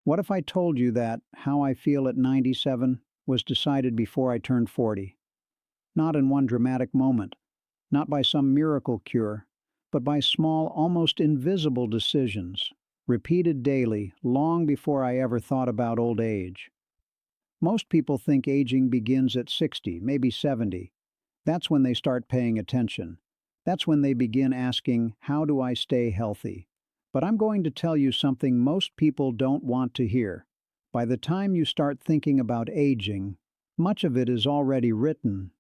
What if I told you that how I feel at 97 was decided before I turned 40? Not in one dramatic moment, not by some miracle cure, but by small, almost invisible decisions, repeated daily, long before I ever thought about old age. Most people think aging begins at 60, maybe 70. That's when they start paying attention. That's when they begin asking, how do I stay healthy? But I'm going to tell you something most people don't want to hear. By the time you start thinking about aging, much of it is already written.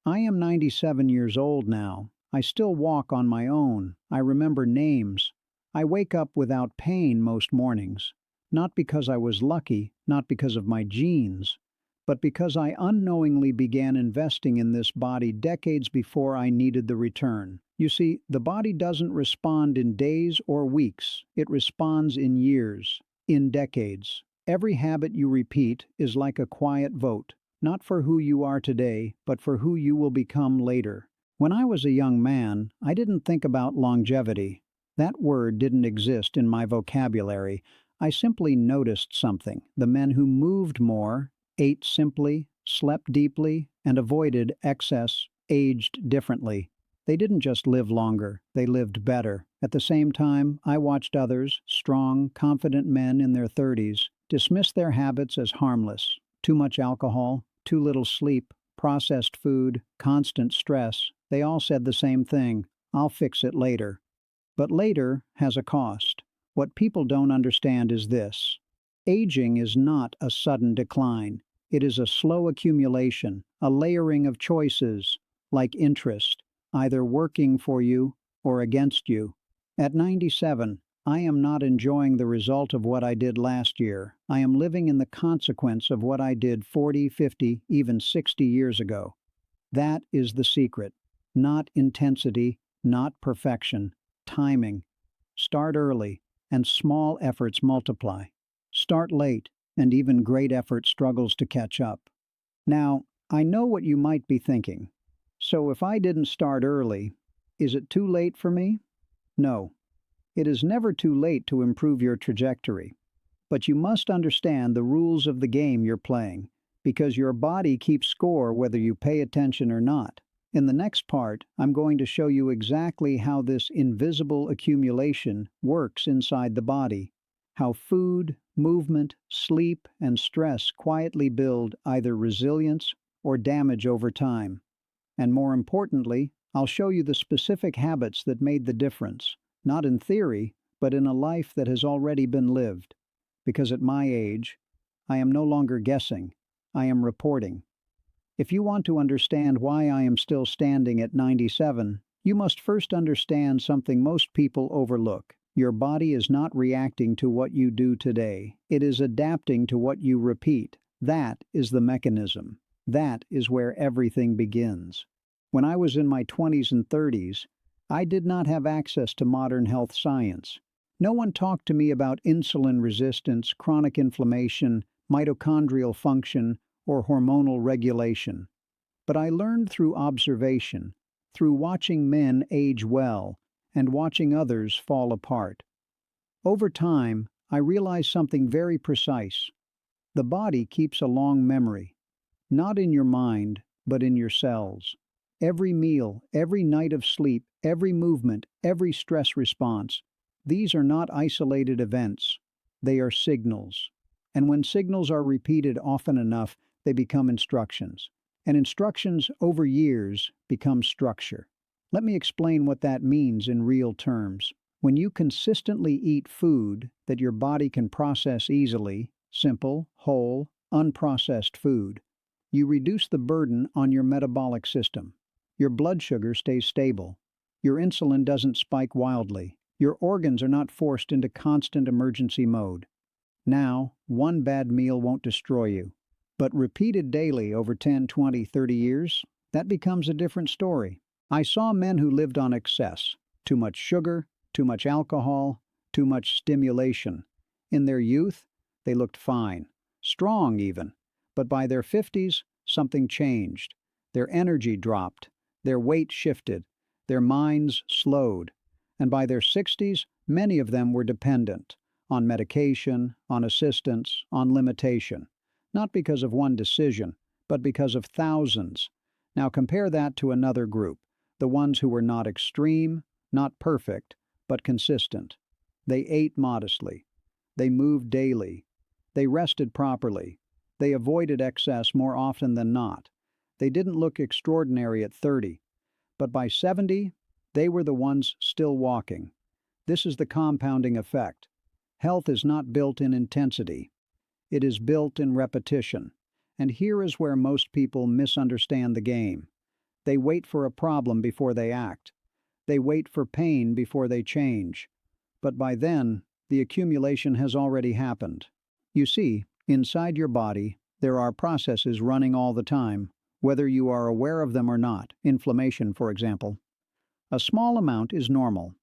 I am 97 years old now. I still walk on my own. I remember names. I wake up without pain most mornings. Not because I was lucky, not because of my genes, but because I unknowingly began investing in this body decades before I needed the return. You see, the body doesn't respond in days or weeks. It responds in years, in decades. Every habit you repeat is like a quiet vote, not for who you are today, but for who you will become later. When I was a young man, I didn't think about longevity. That word didn't exist in my vocabulary. I simply noticed something. The men who moved more, ate simply, slept deeply, and avoided excess, aged differently. They didn't just live longer, they lived better. At the same time, I watched others, strong, confident men in their 30s, dismiss their habits as harmless. Too much alcohol, too little sleep, processed food, constant stress. They all said the same thing: I'll fix it later. But later has a cost. What people don't understand is this: aging is not a sudden decline. It is a slow accumulation, a layering of choices, like interest, either working for you or against you. At 97, I am not enjoying the result of what I did last year. I am living in the consequence of what I did 40, 50, even 60 years ago. That is the secret. Not intensity, not perfection, timing. Start early, and small efforts multiply. Start late, and even great effort struggles to catch up. Now, I know what you might be thinking. So if I didn't start early, is it too late for me? No. It is never too late to improve your trajectory. But you must understand the rules of the game you're playing, because your body keeps score whether you pay attention or not. In the next part, I'm going to show you exactly how this invisible accumulation works inside the body, how food, movement, sleep, and stress quietly build either resilience or damage over time. And more importantly, I'll show you the specific habits that made the difference, not in theory, but in a life that has already been lived. Because at my age, I am no longer guessing, I am reporting. If you want to understand why I am still standing at 97, you must first understand something most people overlook. Your body is not reacting to what you do today. It is adapting to what you repeat. That is the mechanism. That is where everything begins. When I was in my 20s and 30s, I did not have access to modern health science. No one talked to me about insulin resistance, chronic inflammation, mitochondrial function, or hormonal regulation. But I learned through observation, through watching men age well and watching others fall apart. Over time, I realized something very precise. The body keeps a long memory, not in your mind, but in your cells. Every meal, every night of sleep, every movement, every stress response, these are not isolated events. They are signals. And when signals are repeated often enough, they become instructions. And instructions over years become structure. Let me explain what that means in real terms. When you consistently eat food that your body can process easily, simple, whole, unprocessed food, you reduce the burden on your metabolic system. Your blood sugar stays stable. Your insulin doesn't spike wildly. Your organs are not forced into constant emergency mode. Now, one bad meal won't destroy you. But repeated daily over 10, 20, 30 years, that becomes a different story. I saw men who lived on excess. Too much sugar, too much alcohol, too much stimulation. In their youth, they looked fine, strong even. But by their 50s, something changed. Their energy dropped. Their weight shifted. Their minds slowed. And by their 60s, many of them were dependent on medication, on assistance, on limitation. Not because of one decision, but because of thousands. Now compare that to another group, the ones who were not extreme, not perfect, but consistent. They ate modestly. They moved daily. They rested properly. They avoided excess more often than not. They didn't look extraordinary at 30, but by 70, they were the ones still walking. This is the compounding effect. Health is not built in intensity. It is built in repetition. And here is where most people misunderstand the game. They wait for a problem before they act. They wait for pain before they change. But by then, the accumulation has already happened. You see, inside your body, there are processes running all the time, whether you are aware of them or not, inflammation, for example. A small amount is normal,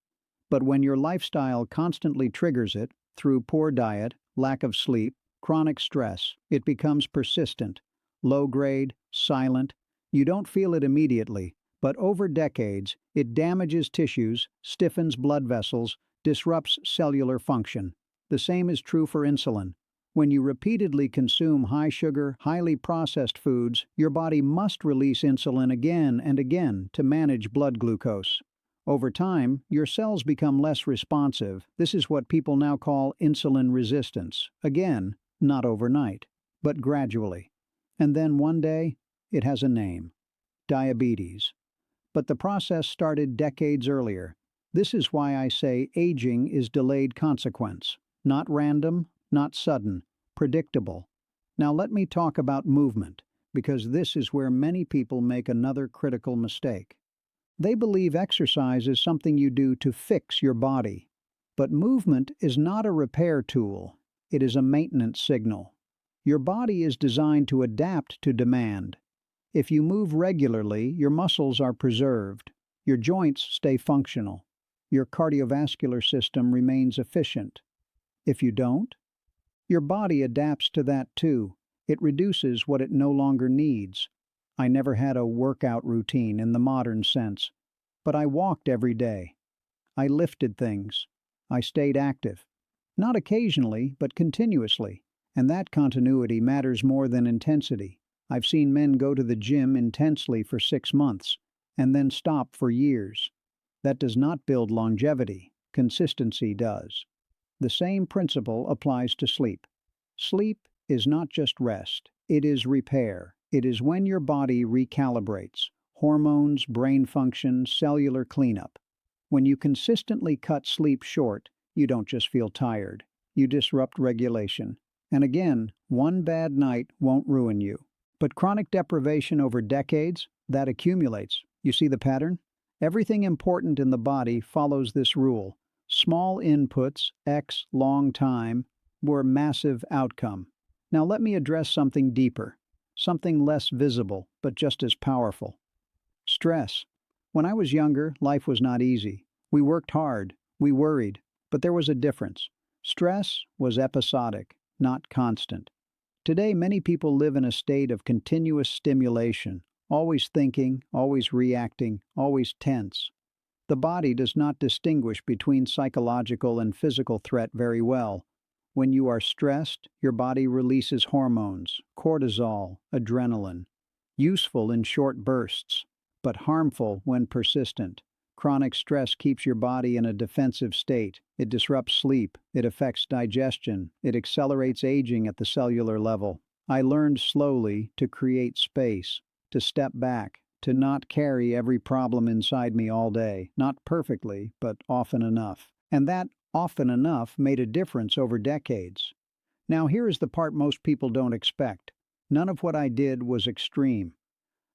but when your lifestyle constantly triggers it, through poor diet, lack of sleep, chronic stress, it becomes persistent, low-grade, silent. You don't feel it immediately, but over decades, it damages tissues, stiffens blood vessels, disrupts cellular function. The same is true for insulin. When you repeatedly consume high-sugar, highly processed foods, your body must release insulin again and again to manage blood glucose. Over time, your cells become less responsive. This is what people now call insulin resistance. Again, not overnight, but gradually. And then one day, it has a name: diabetes. But the process started decades earlier. This is why I say aging is delayed consequence. Not random, not sudden, predictable. Now let me talk about movement, because this is where many people make another critical mistake. They believe exercise is something you do to fix your body. But movement is not a repair tool. It is a maintenance signal. Your body is designed to adapt to demand. If you move regularly, your muscles are preserved. Your joints stay functional. Your cardiovascular system remains efficient. If you don't, your body adapts to that too. It reduces what it no longer needs. I never had a workout routine in the modern sense, but I walked every day. I lifted things. I stayed active. Not occasionally, but continuously. And that continuity matters more than intensity. I've seen men go to the gym intensely for 6 months, and then stop for years. That does not build longevity. Consistency does. The same principle applies to sleep. Sleep is not just rest. It is repair. It is when your body recalibrates. Hormones, brain function, cellular cleanup. When you consistently cut sleep short, you don't just feel tired. You disrupt regulation. And again, one bad night won't ruin you. But chronic deprivation over decades, that accumulates. You see the pattern? Everything important in the body follows this rule. Small inputs, X long time, were massive outcome. Now let me address something deeper, something less visible, but just as powerful. Stress. When I was younger, life was not easy. We worked hard, we worried, but there was a difference. Stress was episodic, not constant. Today, many people live in a state of continuous stimulation, always thinking, always reacting, always tense. The body does not distinguish between psychological and physical threat very well. When you are stressed, your body releases hormones, cortisol, adrenaline, useful in short bursts, but harmful when persistent. Chronic stress keeps your body in a defensive state. It disrupts sleep, it affects digestion, it accelerates aging at the cellular level. I learned slowly to create space, to step back, to not carry every problem inside me all day, not perfectly, but often enough. And that often enough made a difference over decades. Now here is the part most people don't expect. None of what I did was extreme.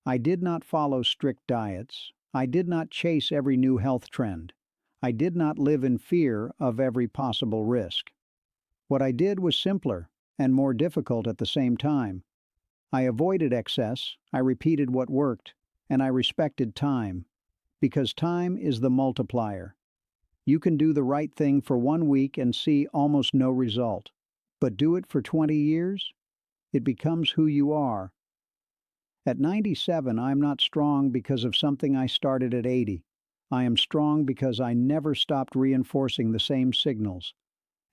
I did not follow strict diets. I did not chase every new health trend. I did not live in fear of every possible risk. What I did was simpler and more difficult at the same time. I avoided excess, I repeated what worked, and I respected time, because time is the multiplier. You can do the right thing for 1 week and see almost no result, but do it for 20 years? It becomes who you are. At 97, I am not strong because of something I started at 80. I am strong because I never stopped reinforcing the same signals.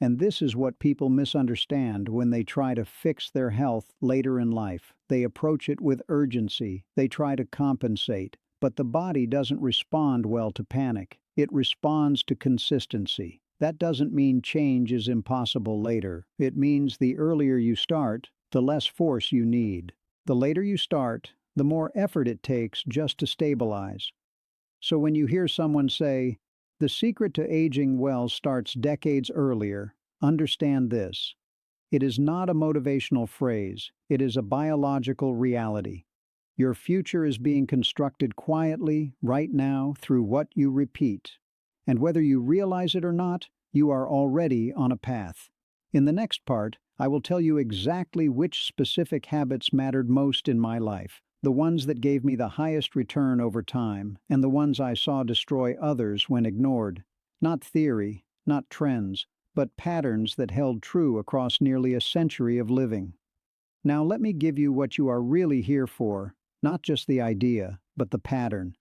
And this is what people misunderstand when they try to fix their health later in life. They approach it with urgency, they try to compensate, but the body doesn't respond well to panic. It responds to consistency. That doesn't mean change is impossible later. It means the earlier you start, the less force you need. The later you start, the more effort it takes just to stabilize. So when you hear someone say, "The secret to aging well starts decades earlier," understand this. It is not a motivational phrase, it is a biological reality. Your future is being constructed quietly, right now, through what you repeat. And whether you realize it or not, you are already on a path. In the next part, I will tell you exactly which specific habits mattered most in my life, the ones that gave me the highest return over time, and the ones I saw destroy others when ignored. Not theory, not trends, but patterns that held true across nearly a century of living. Now let me give you what you are really here for, not just the idea, but the pattern.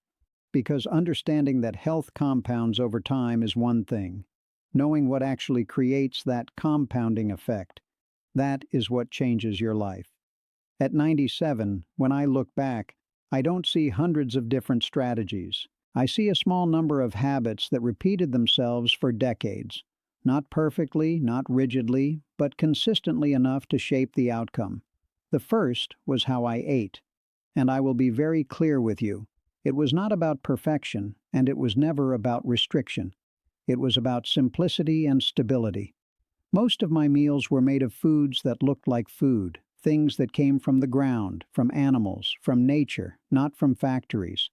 Because understanding that health compounds over time is one thing. Knowing what actually creates that compounding effect, that is what changes your life. At 97, when I look back, I don't see hundreds of different strategies. I see a small number of habits that repeated themselves for decades. Not perfectly, not rigidly, but consistently enough to shape the outcome. The first was how I ate. And I will be very clear with you. It was not about perfection, and it was never about restriction. It was about simplicity and stability. Most of my meals were made of foods that looked like food, things that came from the ground, from animals, from nature, not from factories.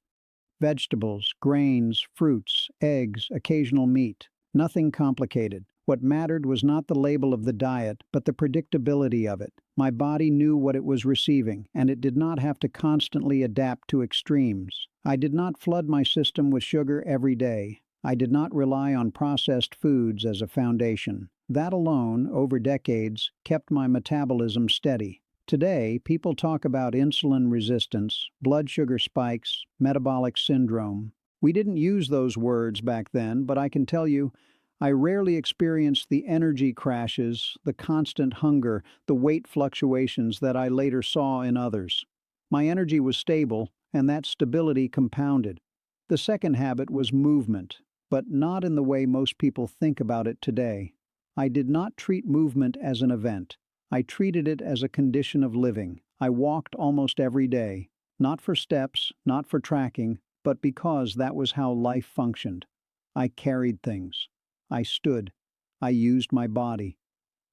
Vegetables, grains, fruits, eggs, occasional meat. Nothing complicated. What mattered was not the label of the diet, but the predictability of it. My body knew what it was receiving, and it did not have to constantly adapt to extremes. I did not flood my system with sugar every day. I did not rely on processed foods as a foundation. That alone, over decades, kept my metabolism steady. Today, people talk about insulin resistance, blood sugar spikes, metabolic syndrome. We didn't use those words back then, but I can tell you, I rarely experienced the energy crashes, the constant hunger, the weight fluctuations that I later saw in others. My energy was stable, and that stability compounded. The second habit was movement, but not in the way most people think about it today. I did not treat movement as an event. I treated it as a condition of living. I walked almost every day, not for steps, not for tracking, but because that was how life functioned. I carried things. I stood. I used my body.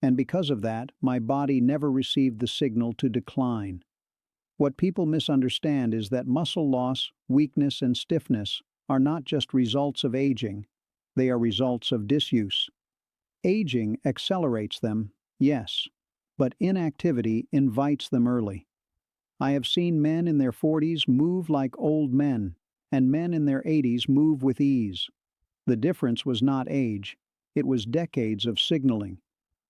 And because of that, my body never received the signal to decline. What people misunderstand is that muscle loss, weakness, and stiffness are not just results of aging. They are results of disuse. Aging accelerates them, yes, but inactivity invites them early. I have seen men in their 40s move like old men, and men in their 80s move with ease. The difference was not age, it was decades of signaling.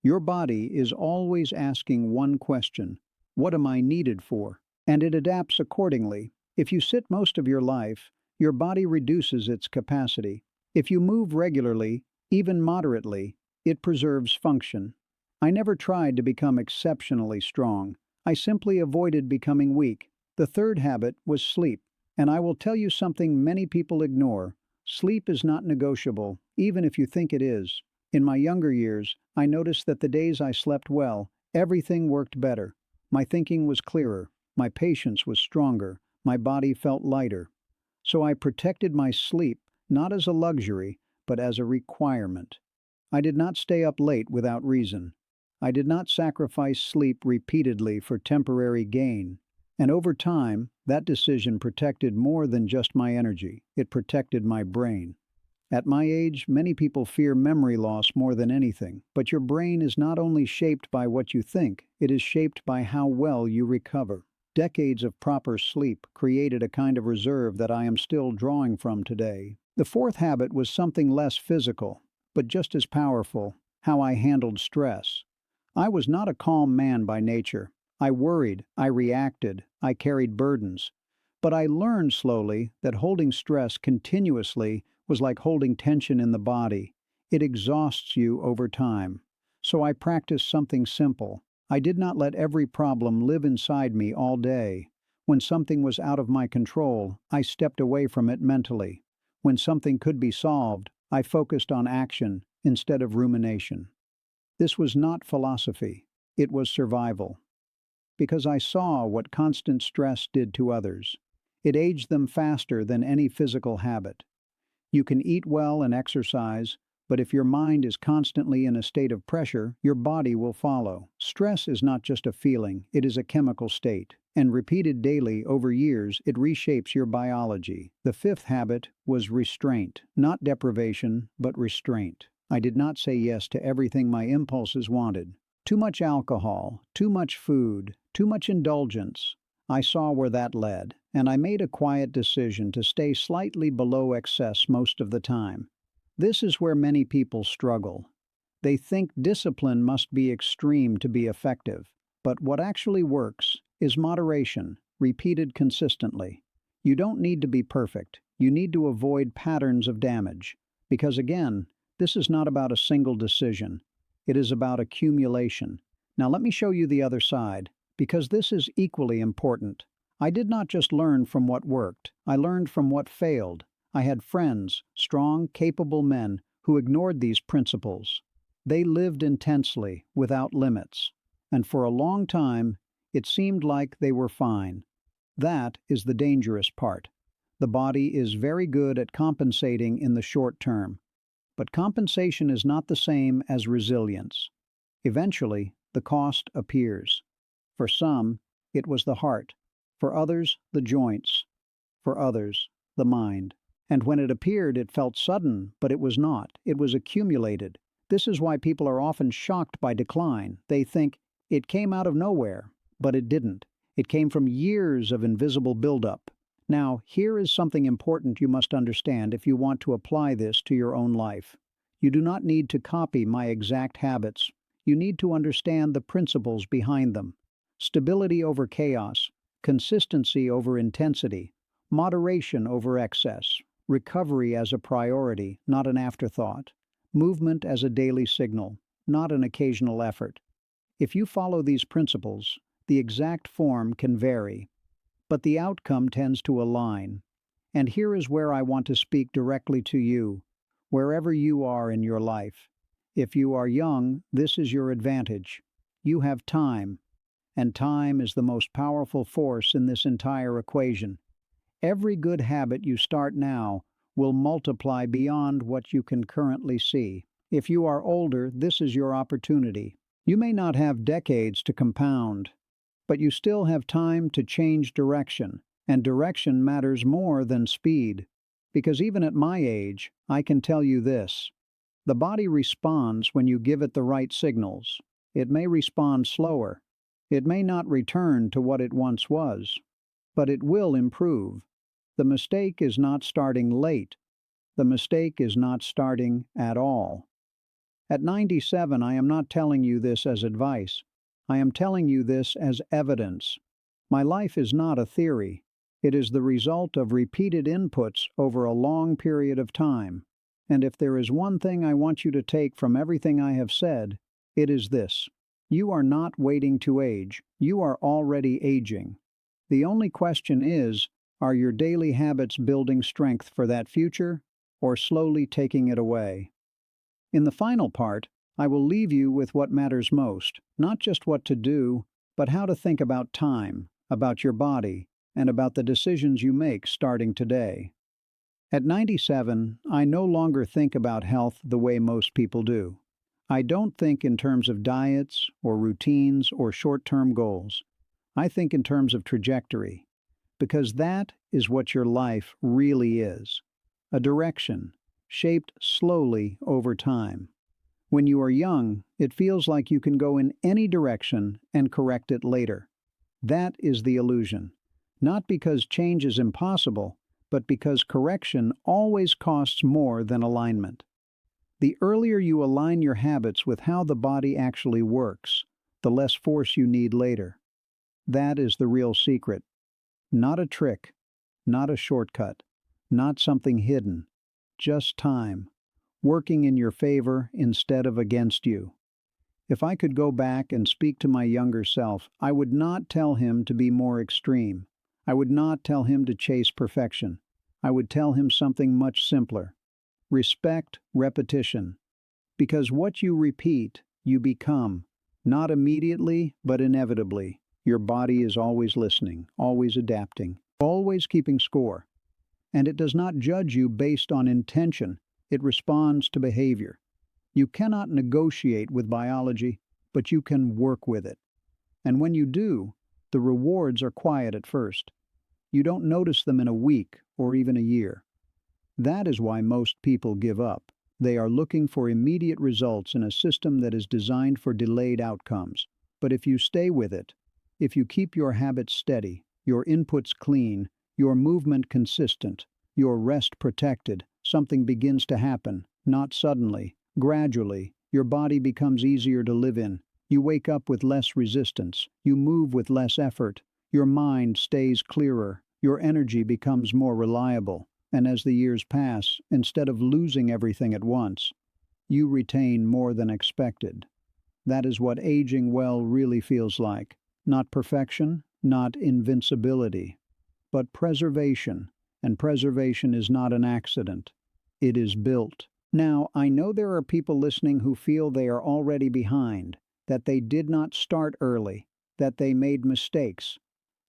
Your body is always asking one question: what am I needed for? And it adapts accordingly. If you sit most of your life, your body reduces its capacity. If you move regularly, even moderately, it preserves function. I never tried to become exceptionally strong. I simply avoided becoming weak. The third habit was sleep. And I will tell you something many people ignore. Sleep is not negotiable, even if you think it is. In my younger years, I noticed that the days I slept well, everything worked better. My thinking was clearer, my patience was stronger, my body felt lighter. So I protected my sleep, not as a luxury, but as a requirement. I did not stay up late without reason. I did not sacrifice sleep repeatedly for temporary gain. And over time, that decision protected more than just my energy. It protected my brain. At my age, many people fear memory loss more than anything. But your brain is not only shaped by what you think, it is shaped by how well you recover. Decades of proper sleep created a kind of reserve that I am still drawing from today. The fourth habit was something less physical, but just as powerful: how I handled stress. I was not a calm man by nature. I worried, I reacted, I carried burdens. But I learned slowly that holding stress continuously was like holding tension in the body. It exhausts you over time. So I practiced something simple. I did not let every problem live inside me all day. When something was out of my control, I stepped away from it mentally. When something could be solved, I focused on action instead of rumination. This was not philosophy, it was survival. Because I saw what constant stress did to others. It aged them faster than any physical habit. You can eat well and exercise, but if your mind is constantly in a state of pressure, your body will follow. Stress is not just a feeling, it is a chemical state, and repeated daily over years, it reshapes your biology. The fifth habit was restraint, not deprivation, but restraint. I did not say yes to everything my impulses wanted. Too much alcohol, too much food, too much indulgence. I saw where that led, and I made a quiet decision to stay slightly below excess most of the time. This is where many people struggle. They think discipline must be extreme to be effective, but what actually works is moderation, repeated consistently. You don't need to be perfect. You need to avoid patterns of damage, because again, this is not about a single decision. It is about accumulation. Now let me show you the other side, because this is equally important. I did not just learn from what worked, I learned from what failed. I had friends, strong, capable men, who ignored these principles. They lived intensely, without limits, and for a long time, it seemed like they were fine. That is the dangerous part. The body is very good at compensating in the short term, but compensation is not the same as resilience. Eventually, the cost appears. For some, it was the heart. For others, the joints. For others, the mind. And when it appeared, it felt sudden, but it was not. It was accumulated. This is why people are often shocked by decline. They think, it came out of nowhere, but it didn't. It came from years of invisible buildup. Now, here is something important you must understand if you want to apply this to your own life. You do not need to copy my exact habits. You need to understand the principles behind them. Stability over chaos, consistency over intensity, moderation over excess, recovery as a priority, not an afterthought, movement as a daily signal, not an occasional effort. If you follow these principles, the exact form can vary, but the outcome tends to align. And here is where I want to speak directly to you, wherever you are in your life. If you are young, this is your advantage. You have time, and time is the most powerful force in this entire equation. Every good habit you start now will multiply beyond what you can currently see. If you are older, this is your opportunity. You may not have decades to compound, but you still have time to change direction, and direction matters more than speed. Because even at my age, I can tell you this. The body responds when you give it the right signals. It may respond slower. It may not return to what it once was, but it will improve. The mistake is not starting late. The mistake is not starting at all. At 97, I am not telling you this as advice. I am telling you this as evidence. My life is not a theory. It is the result of repeated inputs over a long period of time. And if there is one thing I want you to take from everything I have said, it is this. You are not waiting to age. You are already aging. The only question is, are your daily habits building strength for that future, or slowly taking it away? In the final part, I will leave you with what matters most, not just what to do, but how to think about time, about your body, and about the decisions you make starting today. At 97, I no longer think about health the way most people do. I don't think in terms of diets or routines or short-term goals. I think in terms of trajectory, because that is what your life really is. A direction, shaped slowly over time. When you are young, it feels like you can go in any direction and correct it later. That is the illusion. Not because change is impossible, but because correction always costs more than alignment. The earlier you align your habits with how the body actually works, the less force you need later. That is the real secret. Not a trick, not a shortcut, not something hidden, just time, working in your favor instead of against you. If I could go back and speak to my younger self, I would not tell him to be more extreme. I would not tell him to chase perfection. I would tell him something much simpler. Respect repetition. Because what you repeat, you become. Not immediately, but inevitably. Your body is always listening, always adapting, always keeping score. And it does not judge you based on intention. It responds to behavior. You cannot negotiate with biology, but you can work with it. And when you do, the rewards are quiet at first. You don't notice them in a week or even a year. That is why most people give up. They are looking for immediate results in a system that is designed for delayed outcomes. But if you stay with it, if you keep your habits steady, your inputs clean, your movement consistent, your rest protected, something begins to happen, not suddenly, gradually. Your body becomes easier to live in. You wake up with less resistance. You move with less effort. Your mind stays clearer. Your energy becomes more reliable. And as the years pass, instead of losing everything at once, you retain more than expected. That is what aging well really feels like. Not perfection, not invincibility, but preservation. And preservation is not an accident. It is built. Now, I know there are people listening who feel they are already behind, that they did not start early, that they made mistakes.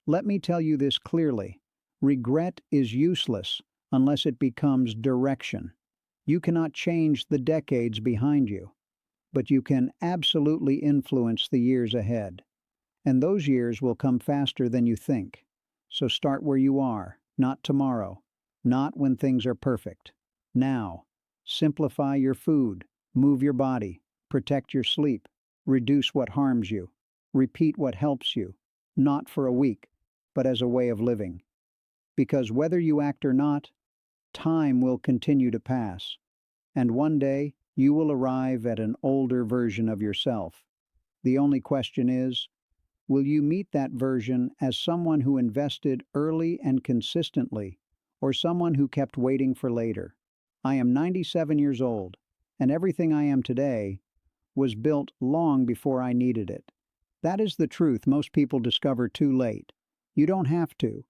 Let me tell you this clearly. Regret is useless unless it becomes direction. You cannot change the decades behind you, but you can absolutely influence the years ahead. And those years will come faster than you think. So start where you are, not tomorrow, not when things are perfect. Now, simplify your food, move your body, protect your sleep, reduce what harms you, repeat what helps you, not for a week, but as a way of living. Because whether you act or not, time will continue to pass, and one day you will arrive at an older version of yourself. The only question is, will you meet that version as someone who invested early and consistently, or someone who kept waiting for later? I am 97 years old, and everything I am today was built long before I needed it. That is the truth most people discover too late. You don't have to.